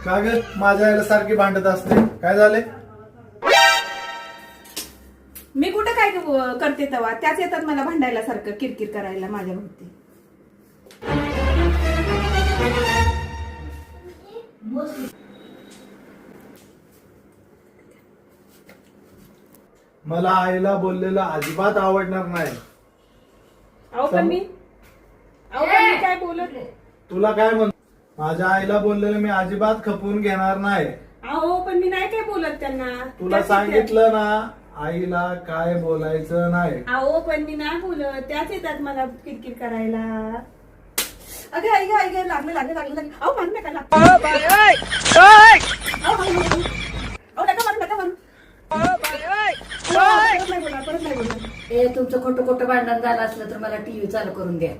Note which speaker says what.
Speaker 1: का ग माझ्या आईला सारखी भांडत असते, काय झाले?
Speaker 2: मी कुठं काय करते तेव्हा त्याच येतात मला भांडायला सारखं किरकिर करायला माझ्या भोवती.
Speaker 1: मला आईला बोललेलं अजिबात आवडणार नाही.
Speaker 2: अहो पण मी काय बोलत नाही.
Speaker 1: तुला काय म्हण, माझ्या आईला बोललेलं मी अजिबात खपवून घेणार नाही.
Speaker 2: अहो पण मी नाही काय बोलत त्यांना.
Speaker 1: तुला
Speaker 2: त्याच
Speaker 1: सांगितलं ना, आईला काय बोलायचं नाही.
Speaker 2: अहो पण मी नाही बोलत, त्याच येतात मला किरकिर करायला. अगं आई ग लागलं अहो मारू नका लागलं. अहो नका मारू. परत नाही बोला.
Speaker 3: तुमचं खोटं खोटं भांडण झालं असलं तर मला टीव्ही चालू करून द्या.